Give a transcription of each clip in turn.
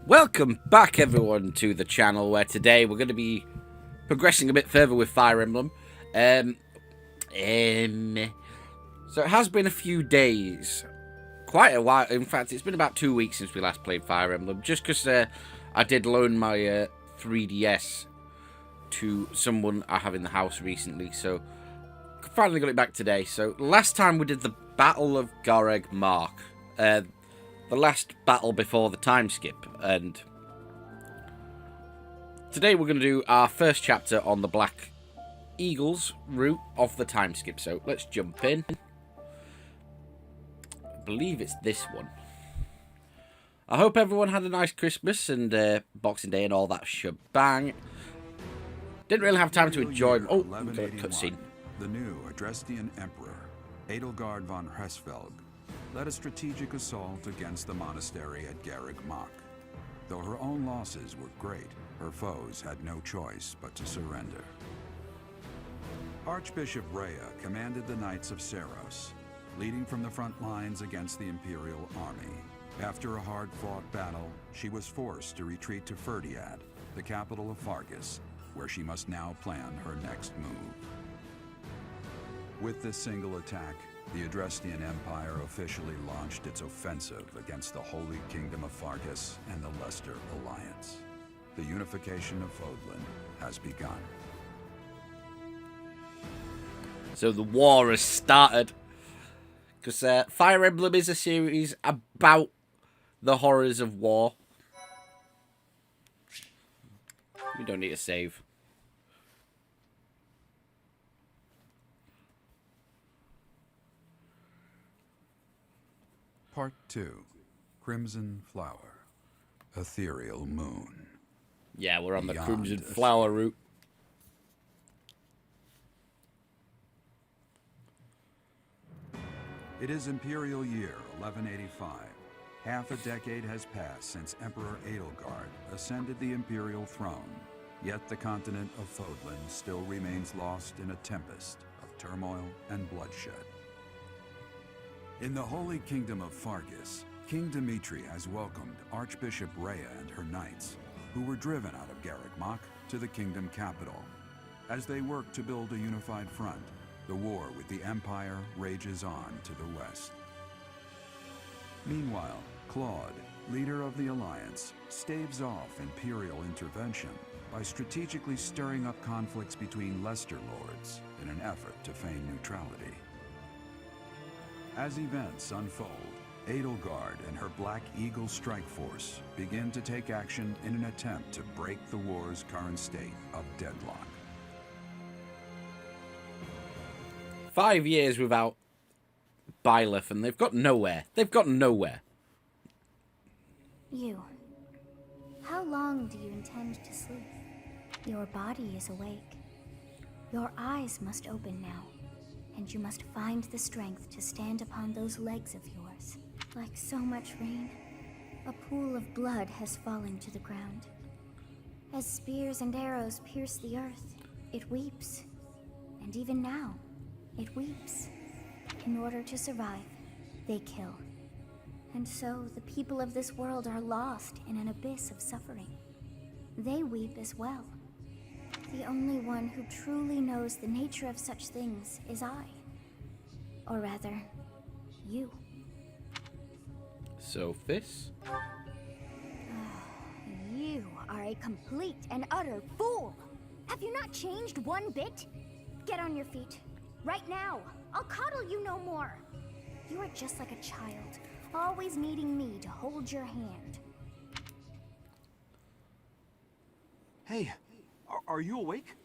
Welcome back, everyone, to the channel where today we're going to be progressing a bit further with Fire Emblem. So it has been a few days, quite a while. In fact, it's been about 2 weeks since we last played Fire Emblem, just because I did loan my 3DS to someone I have in the house recently, so finally got it back today. So last time we did the Battle of Gareg Mark, the last battle before the time skip, and today we're going to do our first chapter on the Black Eagles route of the time skip. So let's jump in. I believe it's this one. I hope everyone had a nice Christmas and Boxing Day and all that shebang. Didn't really have time to enjoy. Oh, we got a cutscene. The new Adrestian Emperor, Edelgard von Hresvelg, led a strategic assault against the monastery at Gareg Mach. Though her own losses were great, her foes had no choice but to surrender. Archbishop Rhea commanded the Knights of Seiros, leading from the front lines against the Imperial army. After a hard-fought battle, she was forced to retreat to Ferdiad, the capital of Fargus, where she must now plan her next move. With this single attack, the Adrestian Empire officially launched its offensive against the Holy Kingdom of Fargus and the Leicester Alliance. The unification of Fodlan has begun. So the war has started. Because Fire Emblem is a series about the horrors of war. We don't need to save. Part 2. Crimson Flower. Ethereal Moon. Yeah, we're on the Beyond Crimson us. Flower route. It is Imperial Year 1185. Half a decade has passed since Emperor Edelgard ascended the Imperial throne, yet the continent of Fodlan still remains lost in a tempest of turmoil and bloodshed. In the Holy Kingdom of Fargus, King Dimitri has welcomed Archbishop Rhea and her knights, who were driven out of Gareg Mach to the kingdom capital. As they work to build a unified front, the war with the Empire rages on to the west. Meanwhile, Claude, leader of the Alliance, staves off Imperial intervention by strategically stirring up conflicts between Leicester lords in an effort to feign neutrality. As events unfold, Edelgard and her Black Eagle strike force begin to take action in an attempt to break the war's current state of deadlock. 5 years without Byleth, and they've got nowhere. They've got nowhere. You. How long do you intend to sleep? Your body is awake. Your eyes must open now, and you must find the strength to stand upon those legs of yours. Like so much rain, a pool of blood has fallen to the ground. As spears and arrows pierce the earth, it weeps. And even now, it weeps. In order to survive, they kill. And so the people of this world are lost in an abyss of suffering. They weep as well. The only one who truly knows the nature of such things is I. Or rather, you. Sophis? You are a complete and utter fool! Have you not changed one bit? Get on your feet. Right now! I'll coddle you no more! You are just like a child, always needing me to hold your hand. Hey, are you awake?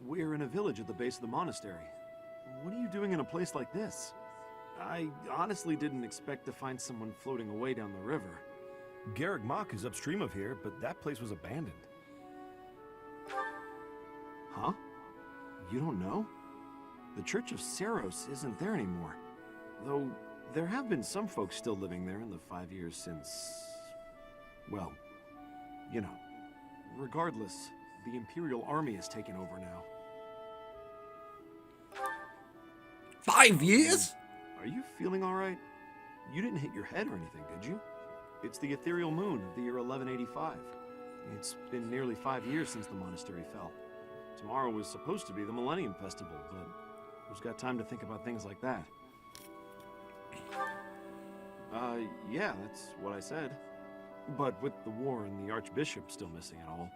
We're in a village at the base of the monastery. What are you doing in a place like this? I honestly didn't expect to find someone floating away down the river. Gareg Mach is upstream of here, but that place was abandoned. Huh? You don't know? The Church of Seiros isn't there anymore. Though, there have been some folks still living there in the 5 years since... well, you know. Regardless, the Imperial Army has taken over now. 5 years? Are you feeling all right? You didn't hit your head or anything, did you? It's the ethereal moon of the year 1185. It's been nearly 5 years since the monastery fell. Tomorrow was supposed to be the Millennium Festival, but who's got time to think about things like that? Yeah, that's what I said. But with the war and the Archbishop still missing it all,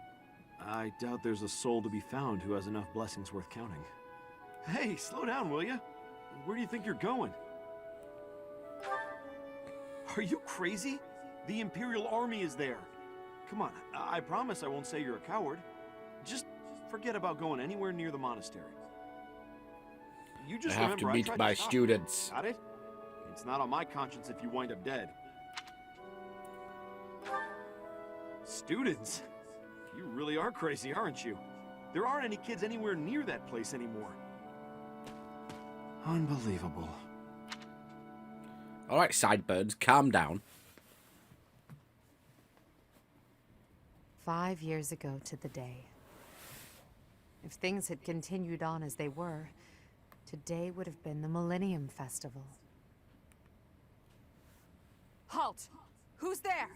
I doubt there's a soul to be found who has enough blessings worth counting. Hey, slow down, will ya? Where do you think you're going? Are you crazy? The Imperial Army is there. Come on, I promise I won't say you're a coward. Just forget about going anywhere near the monastery. You just I have to meet my students. Got it? It's not on my conscience if you wind up dead. Students? You really are crazy, aren't you? There aren't any kids anywhere near that place anymore. Unbelievable. All right, sideburns, calm down. 5 years ago to the day. If things had continued on as they were, today would have been the Millennium Festival. Halt! Who's there?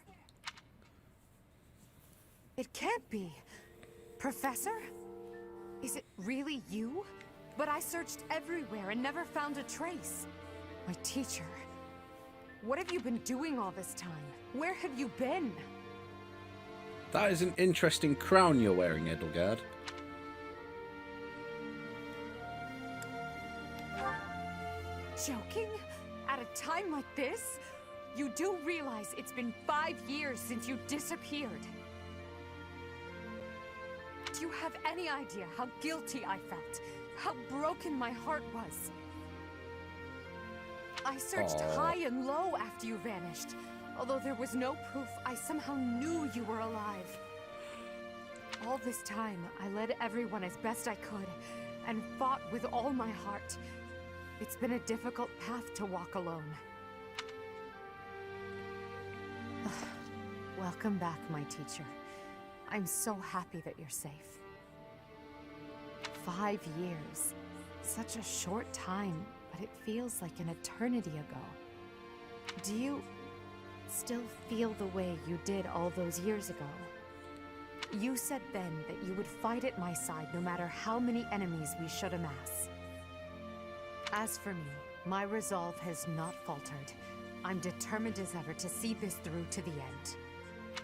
It can't be. Professor? Is it really you? But I searched everywhere and never found a trace. My teacher. What have you been doing all this time? Where have you been? That is an interesting crown you're wearing, Edelgard. Joking? At a time like this? You do realize it's been 5 years since you disappeared. Do you have any idea how guilty I felt? How broken my heart was? I searched high and low after you vanished. Although there was no proof, I somehow knew you were alive. All this time, I led everyone as best I could, and fought with all my heart. It's been a difficult path to walk alone. Welcome back, my teacher. I'm so happy that you're safe. 5 years. Such a short time, but it feels like an eternity ago. Do you still feel the way you did all those years ago? You said then that you would fight at my side no matter how many enemies we should amass. As for me, my resolve has not faltered. I'm determined as ever to see this through to the end.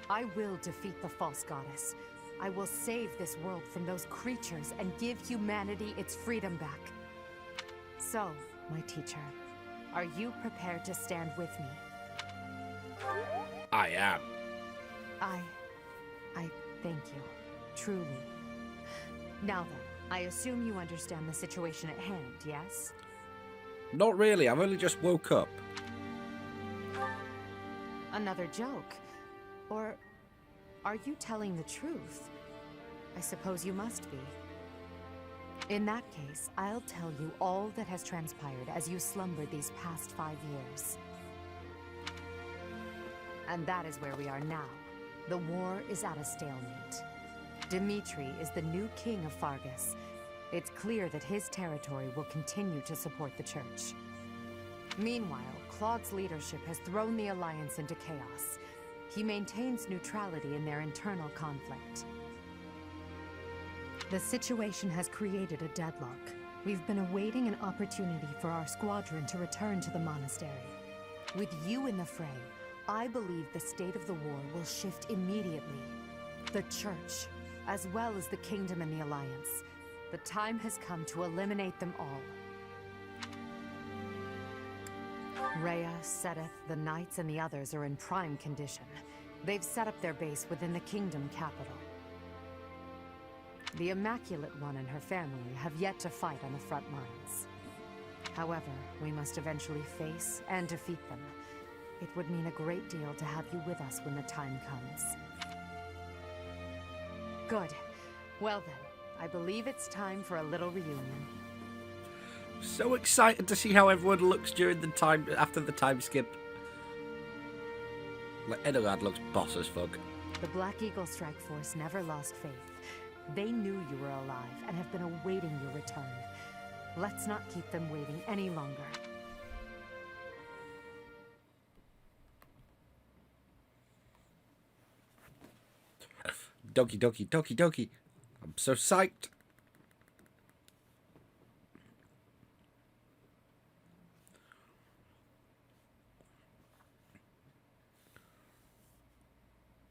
I will defeat the false goddess. I will save this world from those creatures and give humanity its freedom back. So, my teacher, are you prepared to stand with me? I am. I thank you. Truly. Now then, I assume you understand the situation at hand, yes? Not really, I've only just woke up. Another joke? Or are you telling the truth? I suppose you must be. In that case, I'll tell you all that has transpired as you slumbered these past 5 years. And that is where we are now. The war is at a stalemate. Dimitri is the new king of Fargus. It's clear that his territory will continue to support the church. Meanwhile, Claude's leadership has thrown the Alliance into chaos. He maintains neutrality in their internal conflict. The situation has created a deadlock. We've been awaiting an opportunity for our squadron to return to the monastery. With you in the fray, I believe the state of the war will shift immediately. The church, as well as the kingdom and the Alliance. The time has come to eliminate them all. Rhea, Sedith, the Knights, and the others are in prime condition. They've set up their base within the kingdom capital. The Immaculate One and her family have yet to fight on the front lines. However, we must eventually face and defeat them. It would mean a great deal to have you with us when the time comes. Good. Well then, I believe it's time for a little reunion. So excited to see how everyone looks during the time after the time skip. Like, Edelgard looks boss as fuck. The Black Eagle Strike Force never lost faith. They knew you were alive and have been awaiting your return. Let's not keep them waiting any longer. dokie, dokie, dokie, dokie. I'm so psyched.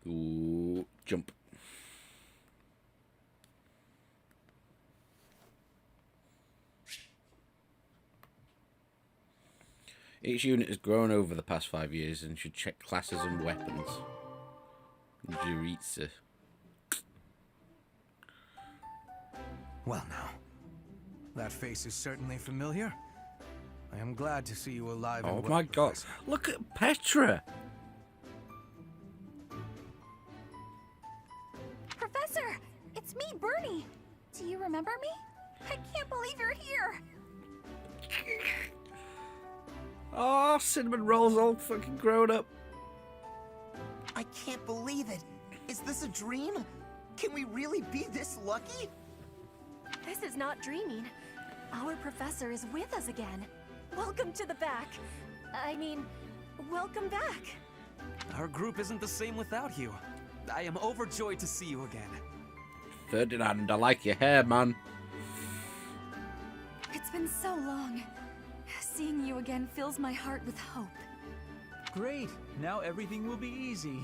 Ooh, jump. Each unit has grown over the past 5 years and should check classes and weapons. Jiritsa. Well now, that face is certainly familiar. I am glad to see you alive and Oh well, my god. Professor. Look at Petra. Professor! It's me, Bernie! Do you remember me? I can't believe you're here! Oh, Cinnamon Roll's all fucking grown up. I can't believe it. Is this a dream? Can we really be this lucky? This is not dreaming. Our professor is with us again. Welcome to the back. I mean, welcome back. Our group isn't the same without you. I am overjoyed to see you again. Ferdinand, I like your hair, man. It's been so long. Seeing you again fills my heart with hope. Great. Now everything will be easy.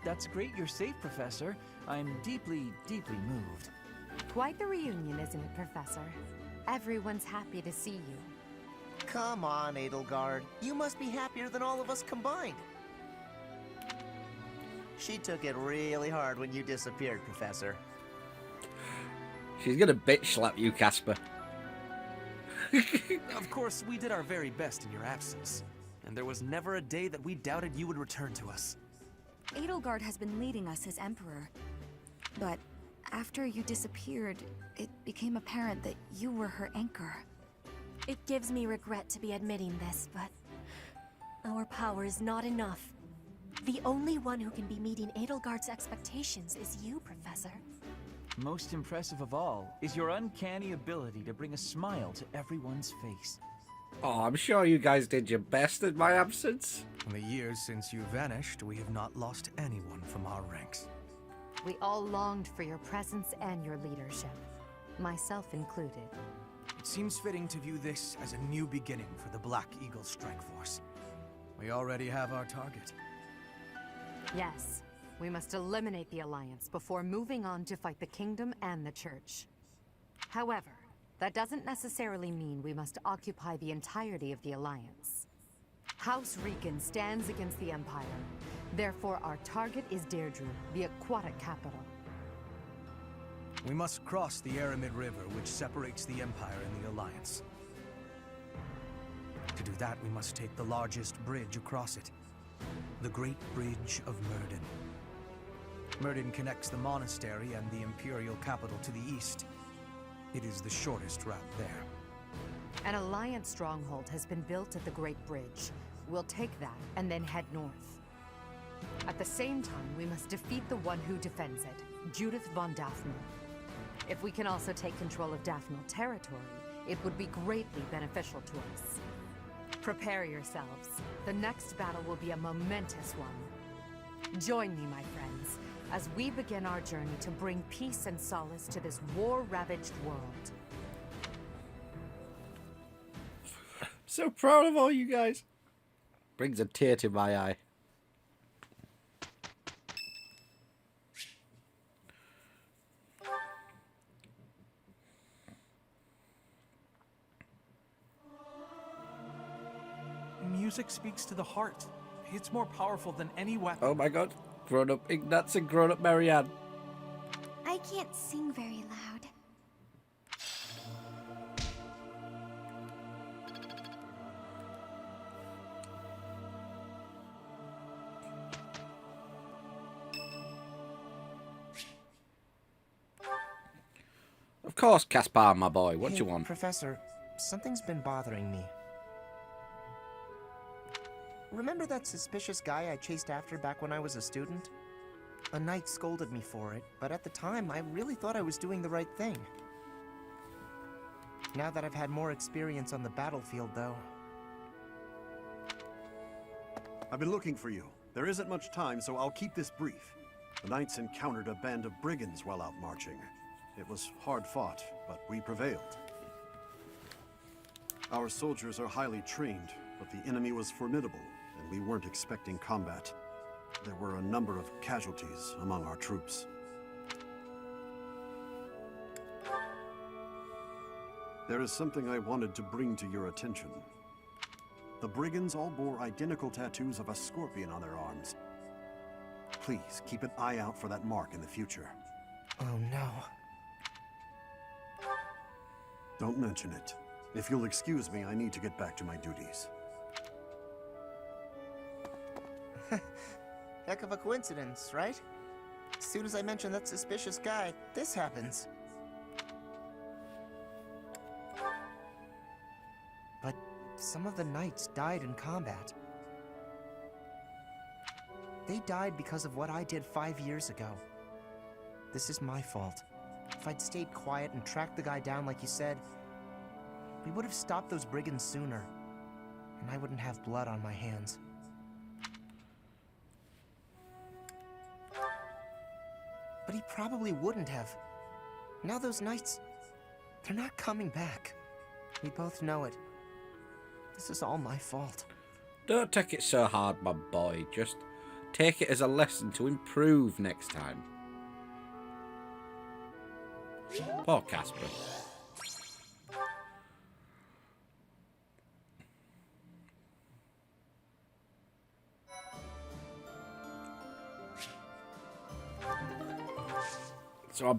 That's great you're safe, Professor. I'm deeply, deeply moved. Quite the reunion, isn't it, Professor? Everyone's happy to see you. Come on, Edelgard. You must be happier than all of us combined. She took it really hard when you disappeared, Professor. She's gonna bitch slap you, Casper. Of course, we did our very best in your absence. And there was never a day that we doubted you would return to us. Edelgard has been leading us as Emperor. But after you disappeared, it became apparent that you were her anchor. It gives me regret to be admitting this, but our power is not enough. The only one who can be meeting Edelgard's expectations is you, Professor. Most impressive of all is your uncanny ability to bring a smile to everyone's face. Oh, I'm sure you guys did your best in my absence. In the years since you vanished, we have not lost anyone from our ranks. We all longed for your presence and your leadership, myself included. It seems fitting to view this as a new beginning for the Black Eagle Strike Force. We already have our target. Yes, we must eliminate the Alliance before moving on to fight the Kingdom and the Church. However, that doesn't necessarily mean we must occupy the entirety of the Alliance. House Rican stands against the Empire. Therefore, our target is Deirdre, the aquatic capital. We must cross the Aramid River, which separates the Empire and the Alliance. To do that, we must take the largest bridge across it. The Great Bridge of Myrden. Myrden connects the monastery and the Imperial capital to the east. It is the shortest route there. An Alliance stronghold has been built at the Great Bridge. We'll take that and then head north. At the same time, we must defeat the one who defends it, Judith von Daphne. If we can also take control of Daphne territory, it would be greatly beneficial to us. Prepare yourselves. The next battle will be a momentous one. Join me, my friends, as we begin our journey to bring peace and solace to this war-ravaged world. So proud of all you guys. Brings a tear to my eye. Music speaks to the heart. It's more powerful than any weapon. Oh my god. Grown up Ignatz and grown up Marianne. I can't sing very loud. Of course, Caspar, my boy. What Hey, you want? Professor, something's been bothering me. Remember that suspicious guy I chased after back when I was a student? A knight scolded me for it, but at the time, I really thought I was doing the right thing. Now that I've had more experience on the battlefield, though... I've been looking for you. There isn't much time, so I'll keep this brief. The knights encountered a band of brigands while out marching. It was hard fought, but we prevailed. Our soldiers are highly trained, but the enemy was formidable, and we weren't expecting combat. There were a number of casualties among our troops. There is something I wanted to bring to your attention. The brigands all bore identical tattoos of a scorpion on their arms. Please, keep an eye out for that mark in the future. Oh no. Don't mention it. If you'll excuse me, I need to get back to my duties. Heck of a coincidence, right? As soon as I mention that suspicious guy, this happens. But some of the knights died in combat. They died because of what I did 5 years ago. This is my fault. If I'd stayed quiet and tracked the guy down like you said, we would have stopped those brigands sooner, and I wouldn't have blood on my hands. But he probably wouldn't have. Now those knights, they're not coming back. We both know it. This is all my fault. Don't take it so hard, my boy. Just take it as a lesson to improve next time. Poor Casper. So,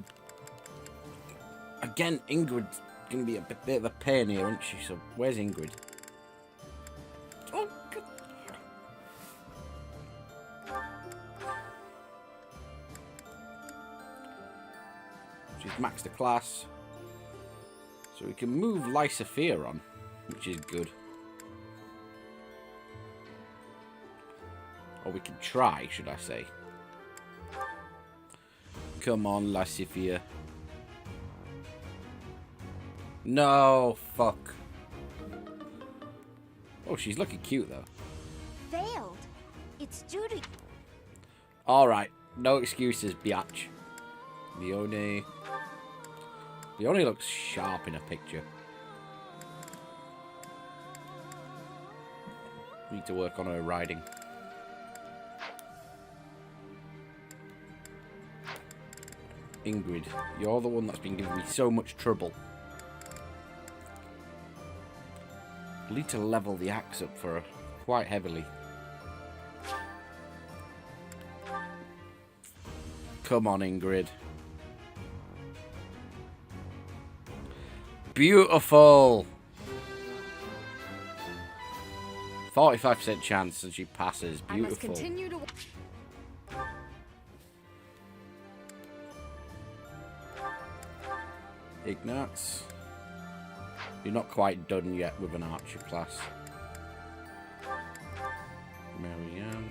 again, Ingrid's going to be a bit of a pain here, isn't she? So, where's Ingrid? Oh, God. She's maxed the class. So, we can move Lysophia on, which is good. Or we can try, should I say. Come on, Lysophia. No, fuck. Oh, she's looking cute, though. Failed. It's due to... Alright, no excuses, biatch. Leone looks sharp in a picture. Need to work on her riding. Ingrid, you're the one that's been giving me so much trouble. I need to level the axe up for her quite heavily. Come on, Ingrid. Beautiful! 45% chance and she passes. Beautiful. I must continue to... Ignatz. You're not quite done yet with an archer class. Marianne.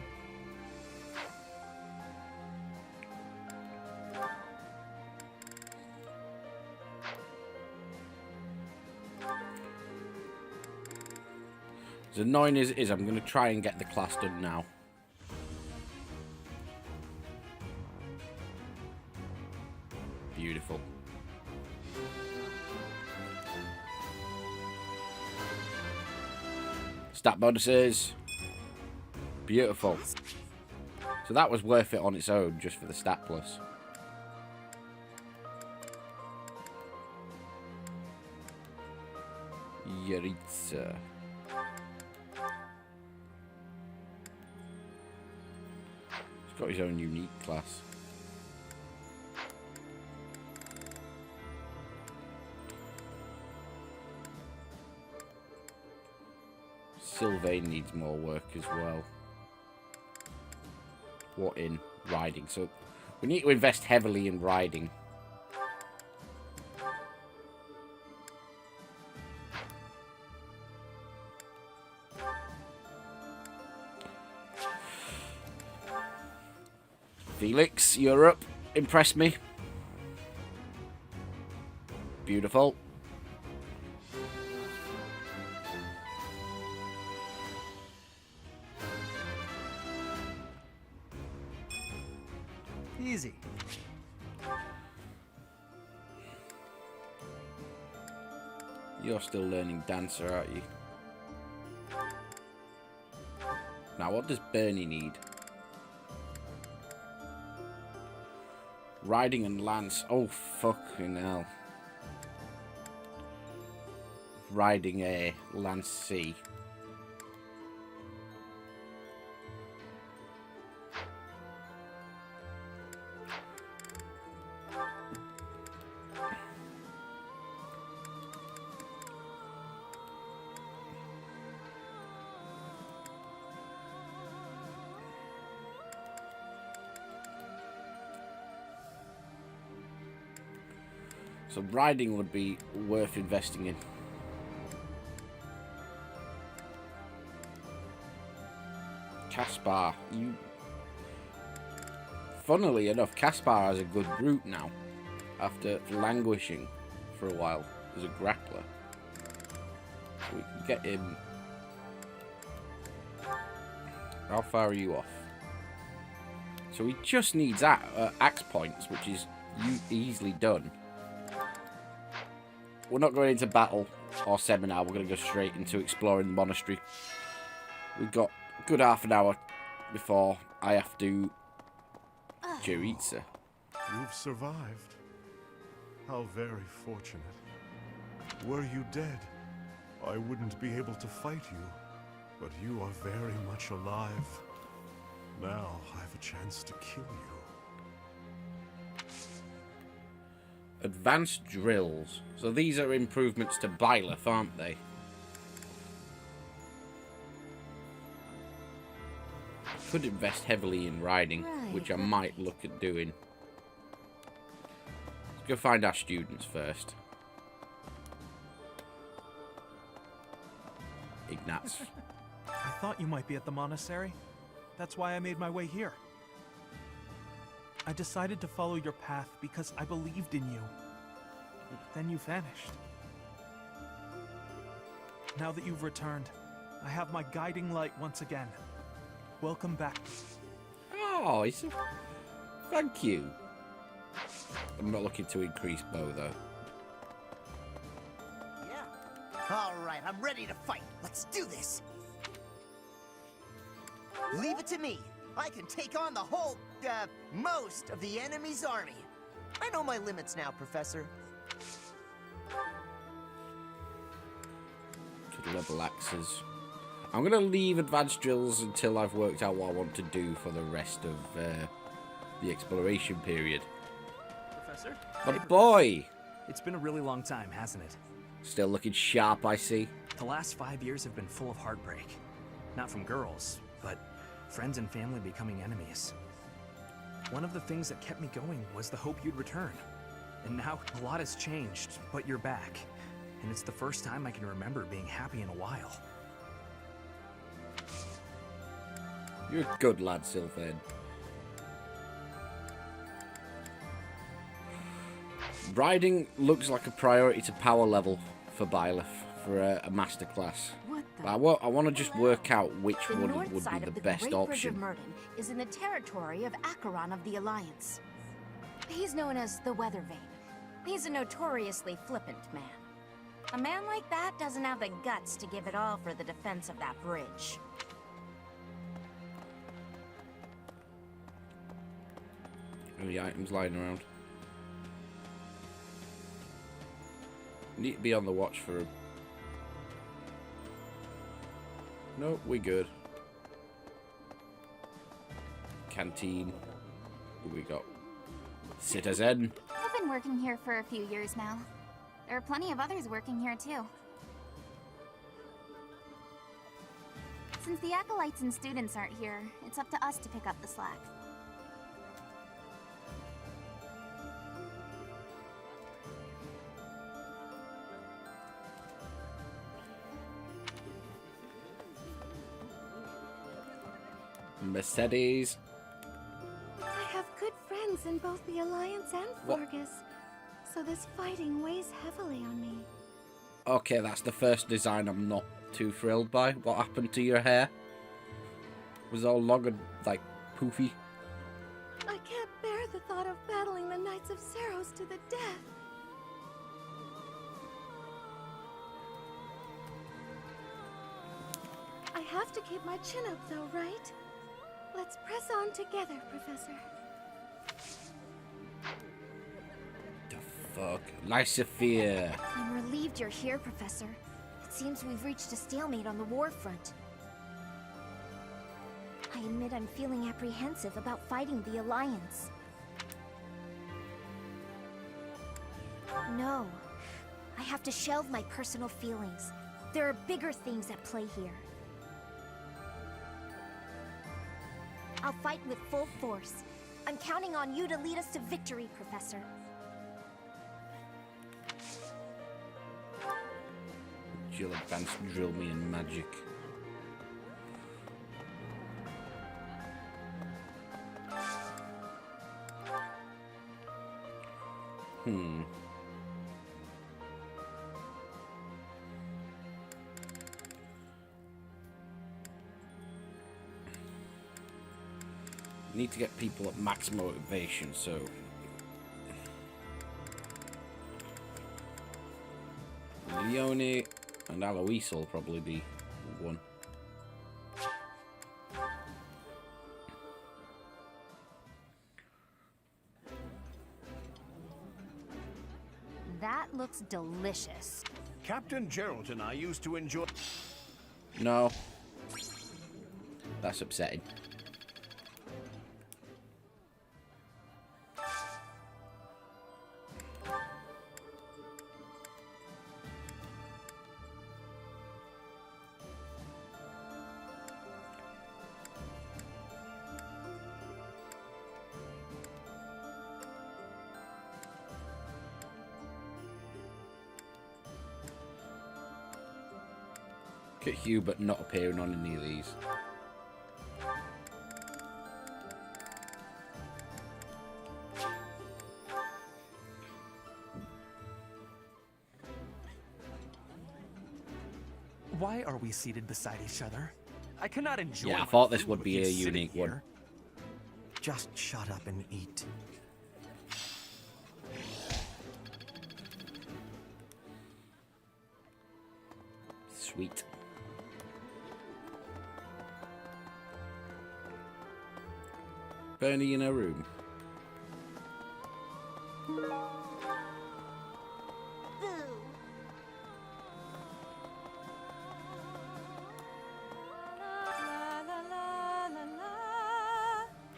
As annoying as it is, I'm going to try and get the class done now. Beautiful. Stat bonuses. Beautiful. So that was worth it on its own, just for the stat plus. Yaritza. He's got his own unique class. Sylvain needs more work as well. What in riding? So we need to invest heavily in riding. Felix, Europe, impress me. Beautiful. Easy. You're still learning Dancer, aren't you? Now, what does Bernie need? Riding and Lance. Oh, fucking hell. Riding A, Lance C. So riding would be worth investing in. Caspar, you... Funnily enough, Caspar has a good route now, after languishing for a while as a grappler. So we can get him... How far are you off? So he just needs axe points, which is easily done. We're not going into battle or seminar. We're going to go straight into exploring the monastery. We've got a good half an hour before I have to Jeritza. You've survived. How very fortunate. Were you dead, I wouldn't be able to fight you. But you are very much alive. Now I have a chance to kill you. Advanced drills. So these are improvements to Byleth, aren't they? Could invest heavily in riding, which I might look at doing. Let's go find our students first. Ignatz. I thought you might be at the monastery. That's why I made my way here. I decided to follow your path because I believed in you. Then you vanished. Now that you've returned, I have my guiding light once again. Welcome back. Oh, thank you. I'm not looking to increase bow, though. Yeah. All right, I'm ready to fight. Let's do this. Leave it to me. I can take on the whole, most of the enemy's army. I know my limits now, Professor. Could level axes. I'm going to leave advanced drills until I've worked out what I want to do for the rest of the exploration period. Professor? But boy! It's been a really long time, hasn't it? Still looking sharp, I see. The last 5 years have been full of heartbreak. Not from girls, but friends and family becoming enemies. One of the things that kept me going was the hope you'd return. And now a lot has changed, but you're back. And it's the first time I can remember being happy in a while. You're a good lad, Sylvain. Riding looks like a priority to power level for Byleth for a masterclass. I want to just work out which one would be the best option. The Great Bridge of Murden is in the territory of Acheron of the Alliance. He's known as the Weather Vane. He's a notoriously flippant man. A man like that doesn't have the guts to give it all for the defense of that bridge. Any items lying around? Need to be on the watch for him. Nope, we good. Canteen. Who we got? Citizen. I've been working here for a few years now. There are plenty of others working here too. Since the acolytes and students aren't here, it's up to us to pick up the slack. Mercedes. I have good friends in both the Alliance and Forgus, so this fighting weighs heavily on me. Okay, that's the first design I'm not too thrilled by. What happened to your hair? Was it all long and, like, poofy? I can't bear the to the death. I have to keep my chin up though, right? Let's press on together, Professor. The fuck? Lysophia. I'm relieved you're here, Professor. It seems we've reached a stalemate on the war front. I admit I'm feeling apprehensive about fighting the Alliance. No. I have to shelve my personal feelings. There are bigger things at play here. I'll fight with full force. I'm counting on you to lead us to victory, Professor. You'll advance drill me in magic. Need to get people at max motivation, so Leone and Alois will probably be one. That looks delicious. Captain Gerald and I used to enjoy... No. That's upsetting. Look at Hubert not appearing on any of these. Why are we seated beside each other? I cannot enjoy. Yeah, I my thought this food would with be you a sitting unique here. one. Just shut up and eat. Sweet. Bernie in her room.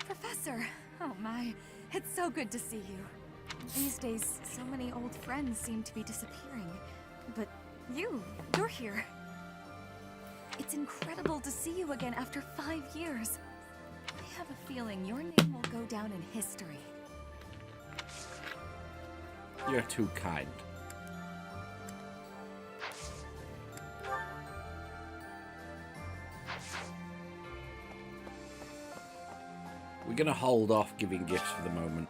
Professor! Oh my, it's so good to see you. These days, so many old friends seem to be disappearing. But you're here. It's incredible to see you again after 5 years. I have a feeling your name will go down in history. You're too kind. We're gonna hold off giving gifts for the moment.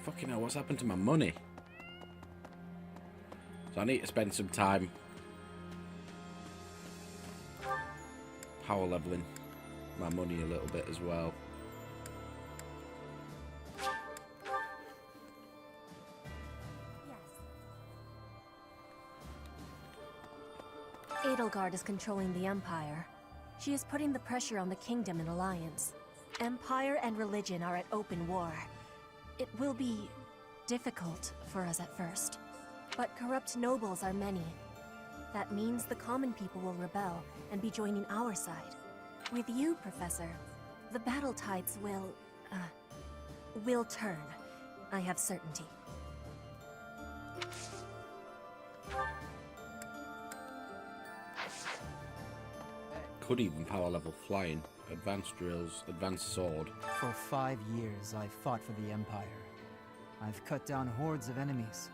Fucking hell, what's happened to my money? So I need to spend some time power leveling my money a little bit as well. Edelgard is controlling the Empire. She is putting the pressure on the Kingdom in alliance. Empire and religion are at open war. It will be difficult for us at first, but corrupt nobles are many. That means the common people will rebel and be joining our side. With you, Professor, the battle tides will turn. I have certainty. Could even power level flying, advanced drills, advanced sword. For 5 years, I've fought for the Empire. I've cut down hordes of enemies.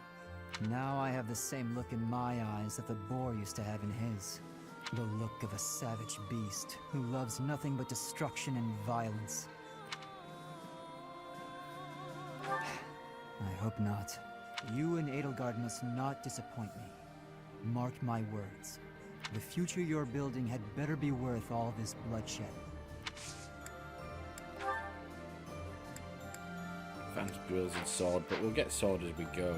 Now I have the same look in my eyes that the boar used to have in his. The look of a savage beast who loves nothing but destruction and violence. I hope not. You and Edelgard must not disappoint me. Mark my words. The future you're building had better be worth all this bloodshed. Advanced drills and sword, but we'll get sword as we go.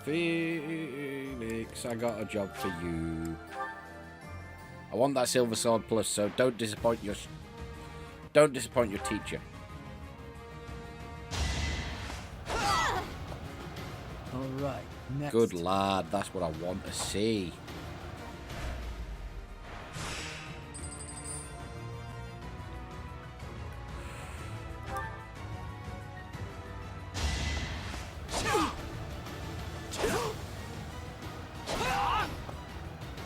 Felix, I got a job for you. I want that silver sword plus, so don't disappoint your teacher. All right, next. Good lad, that's what I want to see.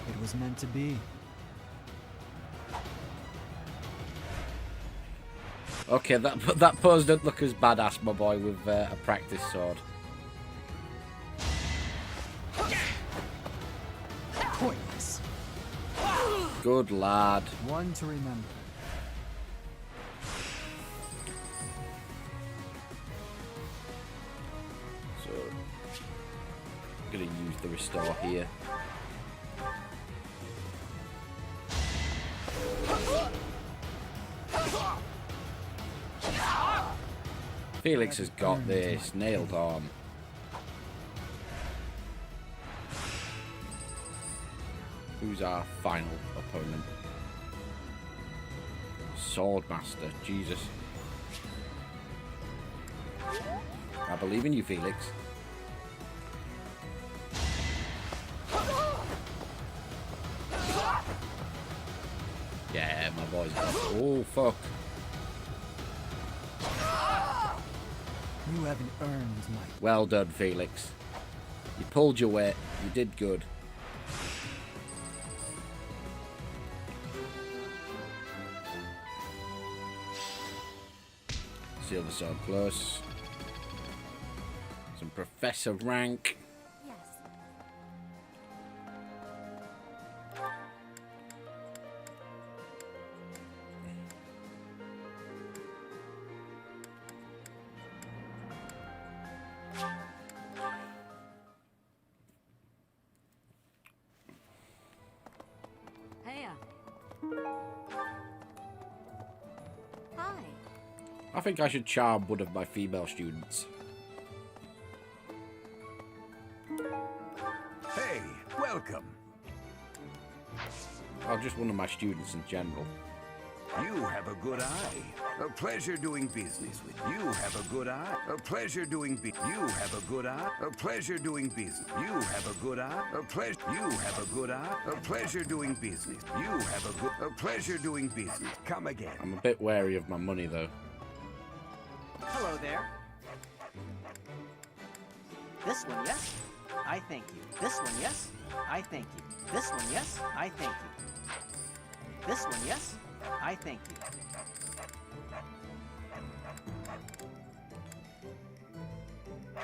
It was meant to be. Okay, that pose don't look as badass, my boy, with a practice sword. Pointless. Good lad. One to remember. So, I'm gonna use the restore here. Felix has got this nailed on. Who's our final opponent? Swordmaster, Jesus. I believe in you, Felix. Yeah, my boy's got. Oh, fuck. You haven't earned my... Well done, Felix. You pulled your weight. You did good. Silver sword plus. Some professor rank. Yes. Heya. Hi. I think I should charm one of my female students. Hey, welcome. Or just one of my students in general. You have a good eye. A pleasure doing business with you. Have a good eye. A pleasure doing You have a good eye. A pleasure doing business. You have a good eye. A pleasure. You have a good eye. A pleasure doing business. You have a pleasure doing business. Come again. I'm a bit wary of my money though. Hello there. This one, yes? I thank you. This one, yes? I thank you. This one, yes? I thank you. This one, yes? I thank you.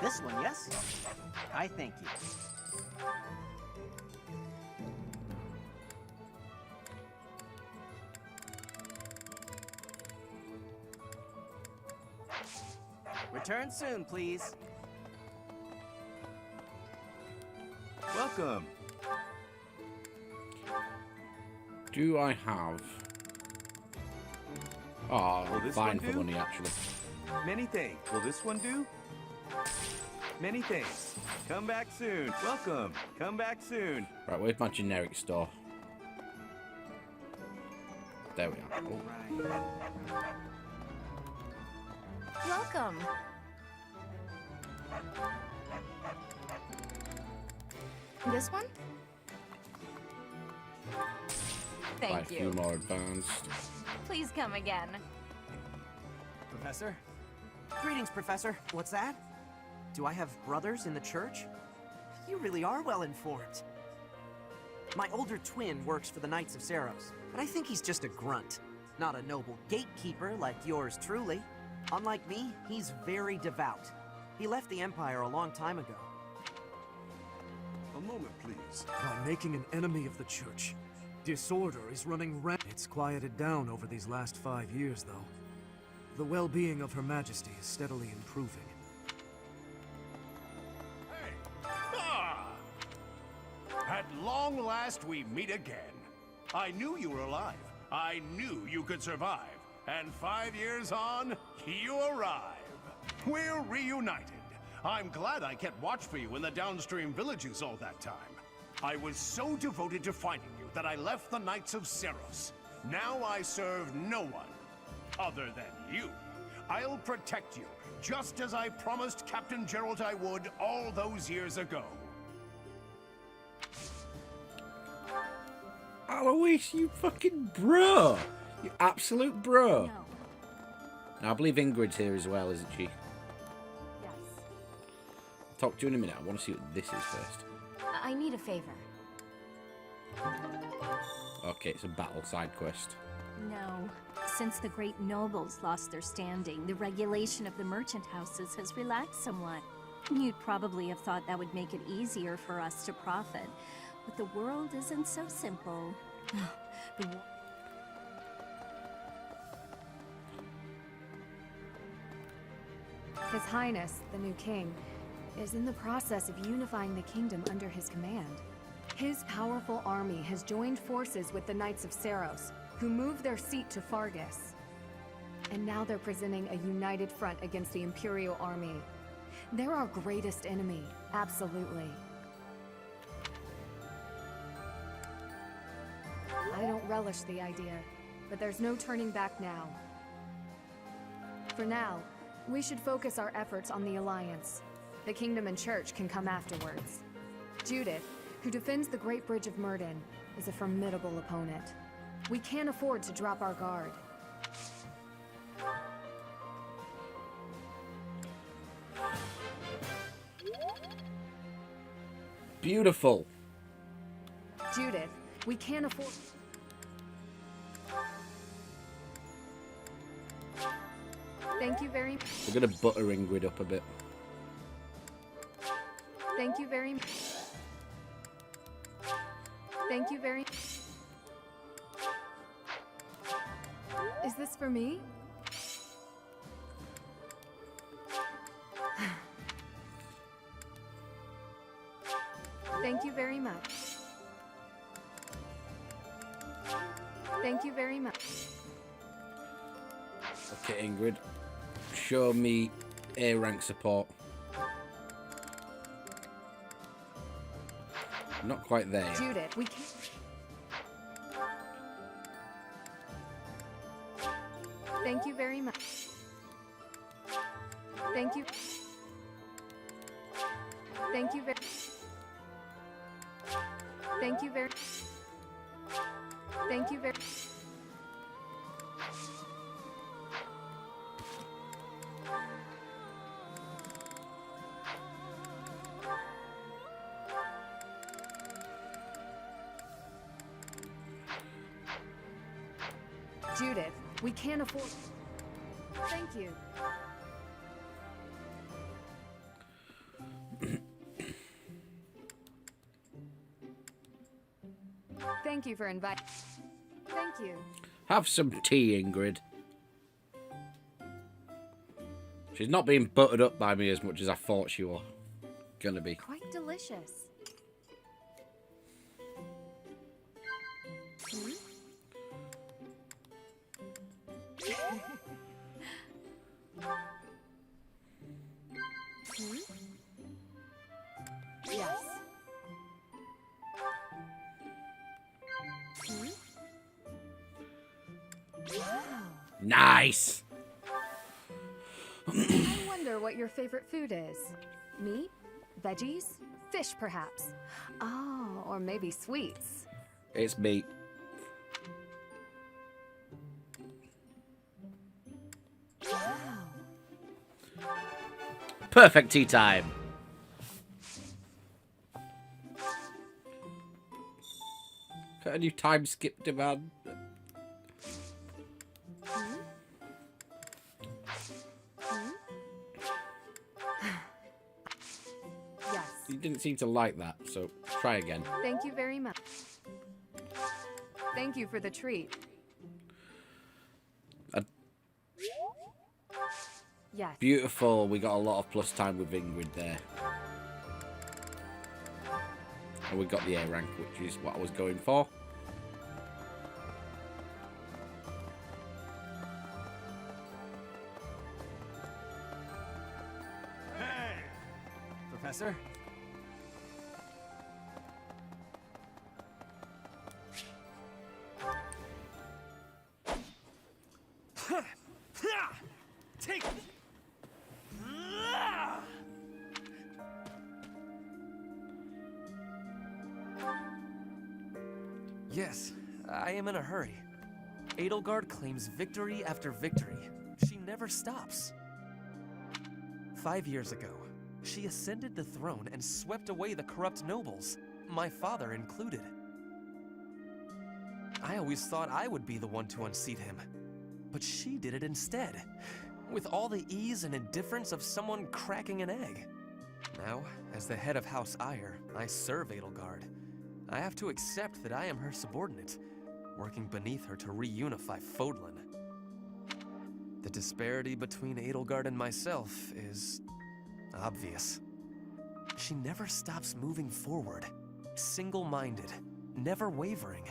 This one, yes? I thank you. Return soon, please. Welcome. Do I have... Oh, Will this fine one for do? money actually. Many thanks. Will this one do? Many thanks. Come back soon. Welcome. Come back soon. Right, where's my generic store? There we are. Oh. Welcome. This one? Buy a Thank few you. more advanced. Please come again. Professor? Greetings, Professor. What's that? Do I have brothers in the church? You really are well informed. My older twin works for the Knights of Saros, but I think he's just a grunt. Not a noble gatekeeper like yours truly. Unlike me, he's very devout. He left the Empire a long time ago. A moment, please. By making an enemy of the church, disorder is running rampant. It's quieted down over these last 5 years, though. The well-being of Her Majesty is steadily improving. Ah! At long last we meet again. I knew you were alive. I knew you could survive. And 5 years on, you arrive. We're reunited. I'm glad I kept watch for you in the downstream villages all that time. I was so devoted to finding you that I left the Knights of Seros. Now I serve no one other than you. I'll protect you, just as I promised Captain Gerald I would all those years ago. Alois, you fucking bro! You absolute bro! Now, I believe Ingrid's here as well, isn't she? Yes. Talk to you in a minute. I want to see what this is first. I need a favor. Okay, it's a battle side quest. No. Since the great nobles lost their standing, the regulation of the merchant houses has relaxed somewhat. You'd probably have thought that would make it easier for us to profit. But the world isn't so simple. His Highness, the new king, is in the process of unifying the kingdom under his command. His powerful army has joined forces with the Knights of Seros, who moved their seat to Fargus. And now they're presenting a united front against the Imperial army. They're our greatest enemy, absolutely. I don't relish the idea, but there's no turning back now. For now, we should focus our efforts on the Alliance. The Kingdom and Church can come afterwards. Judith, who defends the Great Bridge of Myrden, is a formidable opponent. We can't afford to drop our guard. Beautiful. Judith, we can't afford... Thank you very much. We're gonna butter Ingrid up a bit. Thank you very much. Thank you very much. Is this for me? Thank you very much. Thank you very much. Okay, Ingrid. Show me A rank support. Not quite there yet. Judith, we can't... Thank you very much. Thank you. Thank you very... Thank you very... Thank you very... Judith, we can't afford... Thank you. Thank you for inviting... Thank you. Have some tea, Ingrid. She's not being buttered up by me as much as I thought she was gonna be. Quite delicious. Hmm? Hmm? Yes. Hmm? Wow. Nice. I wonder what your favorite food is. Meat? Veggies? Fish, perhaps? Oh, or maybe sweets. It's meat. Perfect tea time. Got a new time skip demand. Hmm? Hmm? Yes. didn't seem to like that, so try again. Thank you very much. Thank you for the treat. Yes. Beautiful. We got a lot of plus time with Ingrid there. And we got the A rank, which is what I was going for. Hey! Professor? Take it! Yes, I am in a hurry. Edelgard claims victory after victory. She never stops. 5 years ago, she ascended the throne and swept away the corrupt nobles, my father included. I always thought I would be the one to unseat him, but she did it instead, with all the ease and indifference of someone cracking an egg. Now, as the head of House Eyre, I serve Edelgard. I have to accept that I am her subordinate, working beneath her to reunify Fodlan. The disparity between Edelgard and myself is obvious. She never stops moving forward, single-minded, never wavering.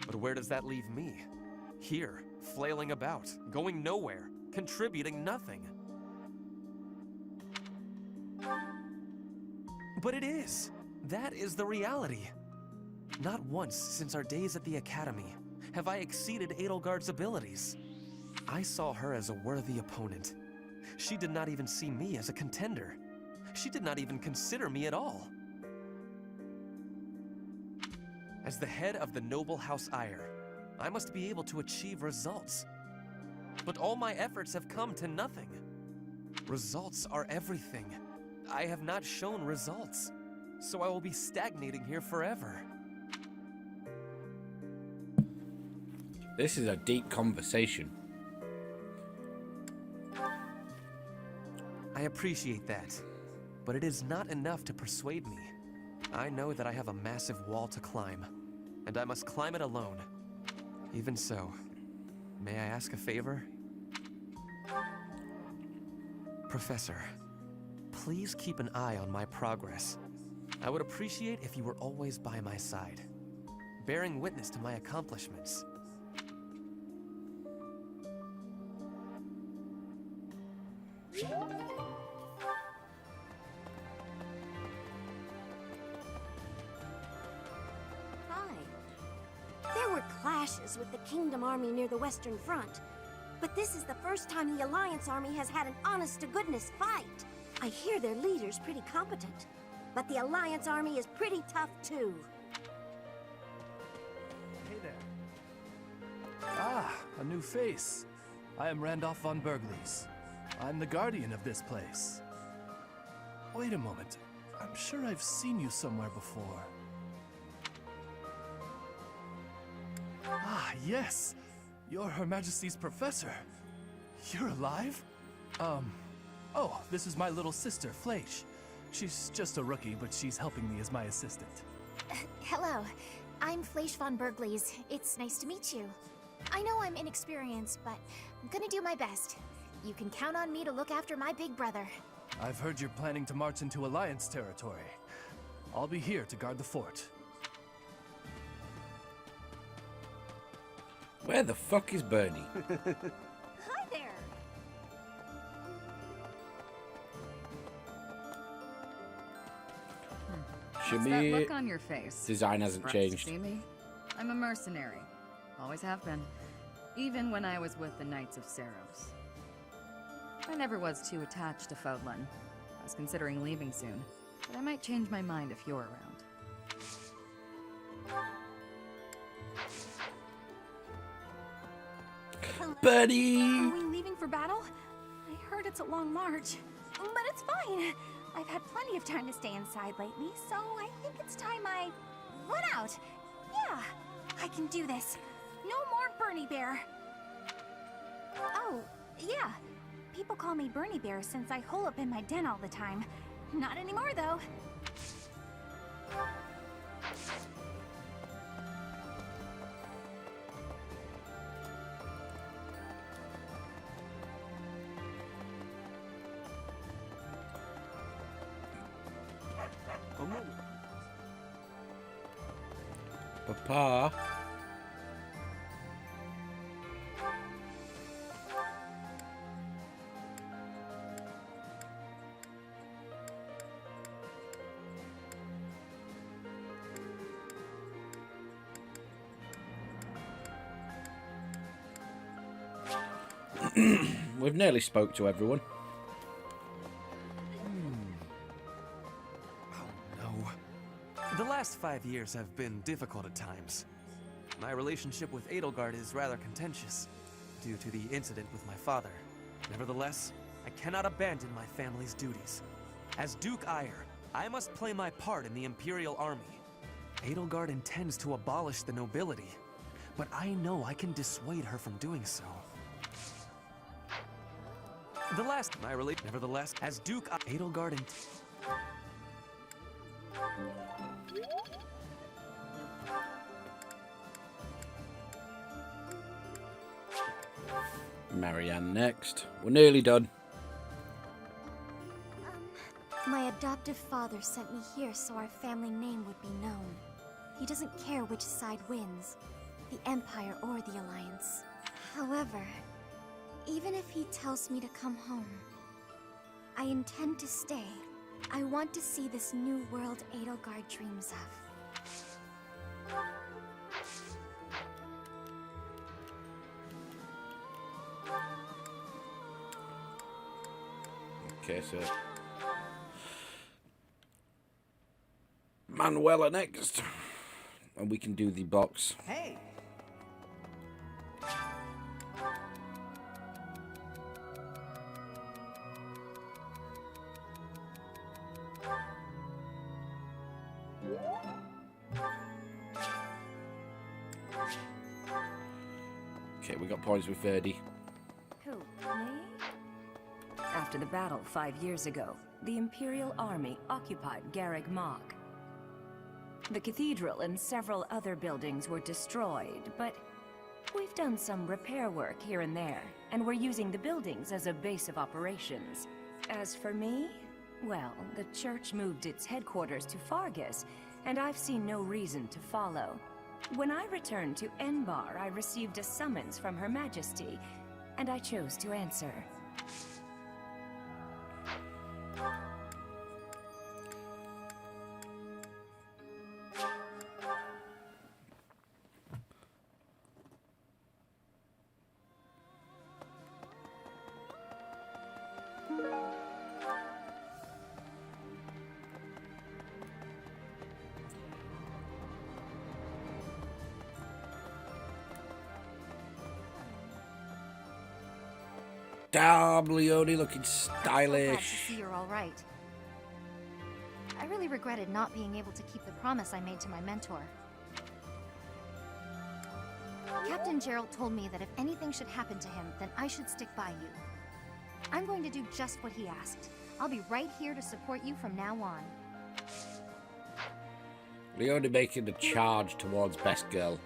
But where does that leave me? Here, flailing about, going nowhere, contributing nothing. But it is. That is the reality. Not once since our days at the Academy have I exceeded Edelgard's abilities. I saw her as a worthy opponent. She did not even see me as a contender. She did not even consider me at all. As the head of the noble House Eyre, I must be able to achieve results. But all my efforts have come to nothing. Results are everything. I have not shown results, so I will be stagnating here forever. This is a deep conversation. I appreciate that, but it is not enough to persuade me. I know that I have a massive wall to climb, and I must climb it alone. Even so, may I ask a favor? Professor, please keep an eye on my progress. I would appreciate if you were always by my side, bearing witness to my accomplishments. Hi. There were clashes with the Kingdom Army near the Western Front, but this is the first time the Alliance Army has had an honest-to-goodness fight. I hear their leader's pretty competent, but the Alliance Army is pretty tough too. Hey there. Ah, a new face. I am Randolph von Bergles. I'm the guardian of this place. Wait a moment. I'm sure I've seen you somewhere before. Ah, yes. You're Her Majesty's professor. You're alive? Oh, this is my little sister, Fleisch. She's just a rookie, but she's helping me as my assistant. Hello, I'm Fleisch von Bergles. It's nice to meet you. I know I'm inexperienced, but I'm gonna do my best. You can count on me to look after my big brother. I've heard you're planning to march into Alliance territory. I'll be here to guard the fort. Where the fuck is Bernie? Hi there! Should What's that be. look on your face? Design hasn't Surprised changed. To see me? I'm a mercenary. Always have been. Even when I was with the Knights of Saros. I never was too attached to Fodlan. I was considering leaving soon, but I might change my mind if you're around. Bernie! Are we leaving for battle? I heard it's a long march, but it's fine. I've had plenty of time to stay inside lately, so I think it's time I run out. Yeah, I can do this. No more Bernie Bear. Oh, yeah. People call me Bernie Bear since I hole up in my den all the time. Not anymore, though. Papa. We've nearly spoke to everyone. The last 5 years have been difficult at times. My relationship with Edelgard is rather contentious, due to the incident with my father. Nevertheless, I cannot abandon my family's duties. As Duke Eyre, I must play my part in the Imperial Army. Edelgard intends to abolish the nobility, but I know I can dissuade her from doing so. Nevertheless, as Duke Edelgard Marianne next. We're nearly done. My adoptive father sent me here so our family name would be known. He doesn't care which side wins, the Empire or the Alliance. However, even if he tells me to come home, I intend to stay. I want to see this new world Edelgard dreams of. Okay, so Manuela next, and we can do the box. Hey! Okay, we got points with Verdi. Who, me? After the battle 5 years ago, the Imperial Army occupied Garreg Mach. The cathedral and several other buildings were destroyed, but we've done some repair work here and there, and we're using the buildings as a base of operations. As for me, well, the church moved its headquarters to Fargus, and I've seen no reason to follow. When I returned to Enbar, I received a summons from Her Majesty, and I chose to answer. Damn, Leone looking Glad stylish. to see you're all right. I really regretted not being able to keep the promise I made to my mentor. Captain Gerald told me that if anything should happen to him, then I should stick by you. I'm going to do just what he asked. I'll be right here to support you from now on. Leone making the charge towards Best Girl,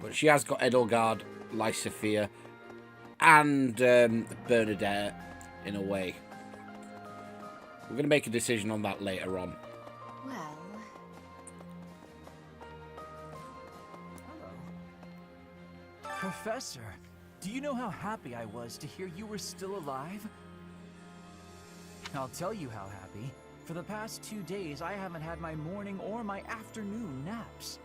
but she has got Edelgard, Lysithea, and Bernadette in a way. We're going to make a decision on that later on. Well... Professor, do you know how happy I was to hear you were still alive? I'll tell you how happy. For the past 2 days, I haven't had my morning or my afternoon naps.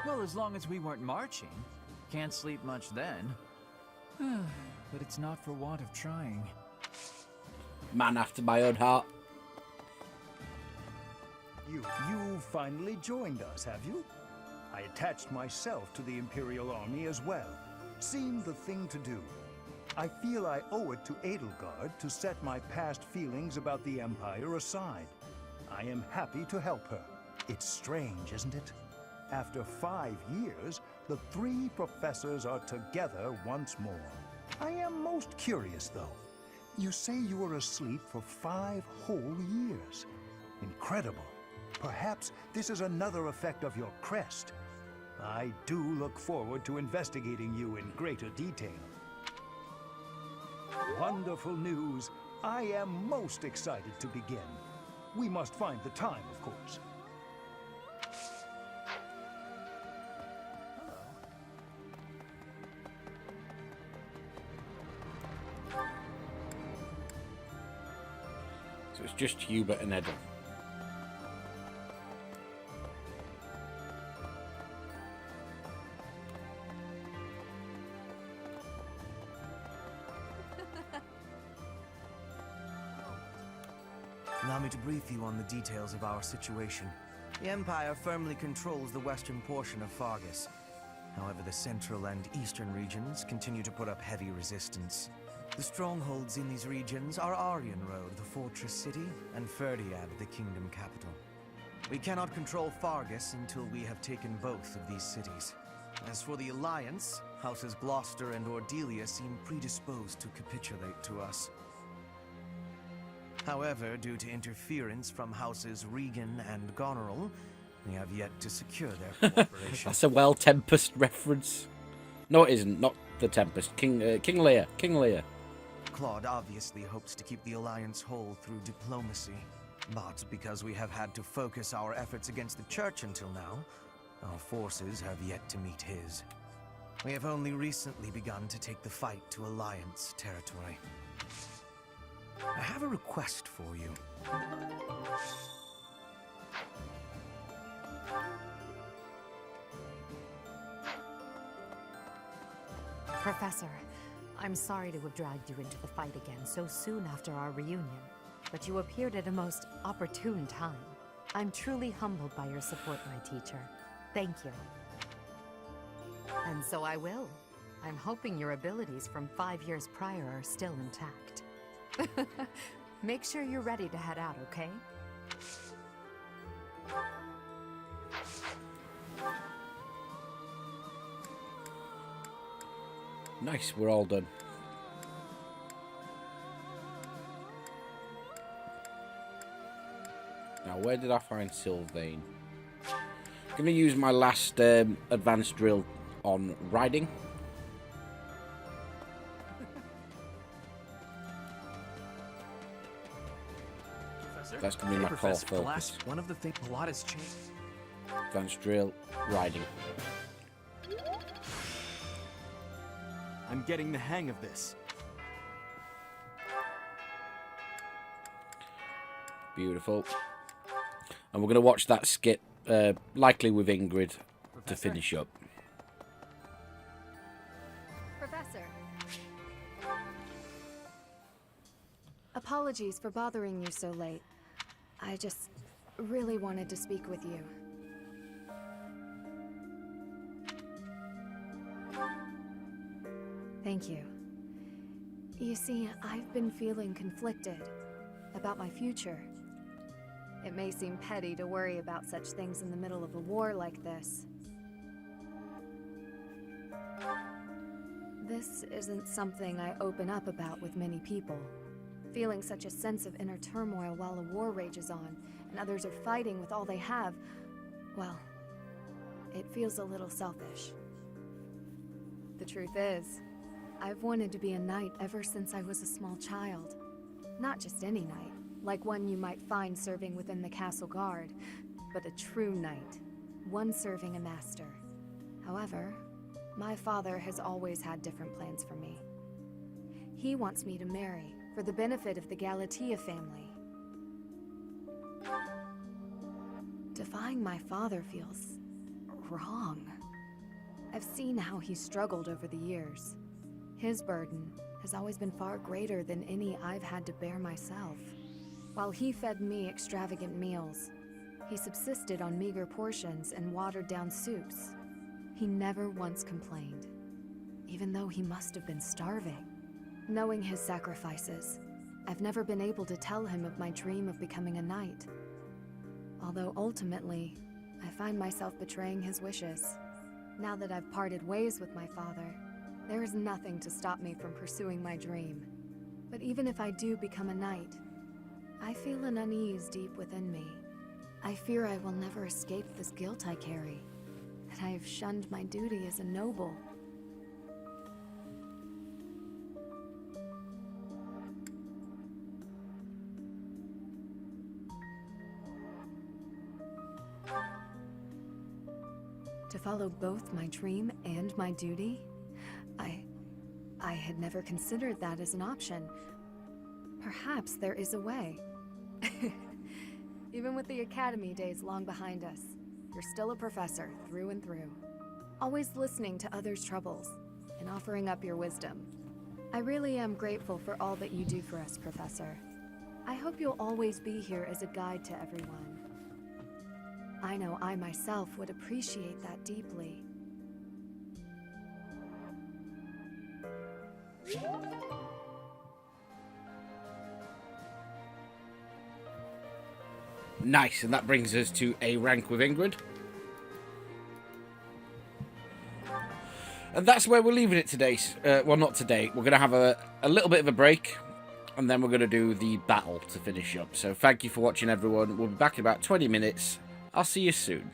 Well, as long as we weren't marching. Can't sleep much then. But it's not for want of trying. Man after my own heart. You finally joined us, have you? I attached myself to the Imperial Army as well. Seemed the thing to do. I feel I owe it to Edelgard to set my past feelings about the Empire aside. I am happy to help her. It's strange, isn't it? After 5 years, the 3 professors are together once more. I am most curious, though. You say you were asleep for 5 whole years. Incredible. Perhaps this is another effect of your crest. I do look forward to investigating you in greater detail. Wonderful news. I am most excited to begin. We must find the time, of course. So it's just Hubert and Edda. Allow me to brief you on the details of our situation. The Empire firmly controls the western portion of Fargus. However, the central and eastern regions continue to put up heavy resistance. The strongholds in these regions are Aryan Road, the fortress city, and Ferdiad, the kingdom capital. We cannot control Fargus until we have taken both of these cities. As for the Alliance, Houses Gloucester and Ordelia seem predisposed to capitulate to us. However, due to interference from Houses Regan and Goneril, we have yet to secure their cooperation. That's a Tempest reference. No, it isn't. Not the Tempest. King Lear. King Lear. Claude obviously hopes to keep the Alliance whole through diplomacy. But because we have had to focus our efforts against the Church until now, our forces have yet to meet his. We have only recently begun to take the fight to Alliance territory. I have a request for you. Professor, I'm sorry to have dragged you into the fight again so soon after our reunion, but you appeared at a most opportune time. I'm truly humbled by your support, my teacher. Thank you. And so I will. I'm hoping your abilities from 5 years prior are still intact. Make sure you're ready to head out, okay? Nice, we're all done. Now, where did I find Sylvain? I'm going to use my last advanced drill on riding. That's going to be my core focus. One of the things, a lot has changed. Advanced drill, riding. I'm getting the hang of this. Beautiful. And we're going to watch that skit, likely with Ingrid, to finish up. Professor. Apologies for bothering you so late. I just really wanted to speak with you. Thank you. You see, I've been feeling conflicted about my future. It may seem petty to worry about such things in the middle of a war like this. This isn't something I open up about with many people. Feeling such a sense of inner turmoil while a war rages on, and others are fighting with all they have, well, it feels a little selfish. The truth is, I've wanted to be a knight ever since I was a small child. Not just any knight, like one you might find serving within the castle guard, but a true knight, one serving a master. However, my father has always had different plans for me. He wants me to marry, for the benefit of the Galatea family. Defying my father feels wrong. I've seen how he struggled over the years. His burden has always been far greater than any I've had to bear myself. While he fed me extravagant meals, he subsisted on meager portions and watered-down soups. He never once complained, even though he must have been starving. Knowing his sacrifices, I've never been able to tell him of my dream of becoming a knight. Although ultimately, I find myself betraying his wishes. Now that I've parted ways with my father, there is nothing to stop me from pursuing my dream. But even if I do become a knight, I feel an unease deep within me. I fear I will never escape this guilt I carry, that I have shunned my duty as a noble. To follow both my dream and my duty? I had never considered that as an option. Perhaps there is a way. Even with the academy days long behind us, you're still a professor through and through. Always listening to others' troubles and offering up your wisdom. I really am grateful for all that you do for us, Professor. I hope you'll always be here as a guide to everyone. I know I myself would appreciate that deeply. Nice, and that brings us to A rank with Ingrid. And that's where we're leaving it today. Well, not today. We're going to have a little bit of a break, and then we're going to do the battle to finish up. So thank you for watching, everyone. We'll be back in about 20 minutes. I'll see you soon.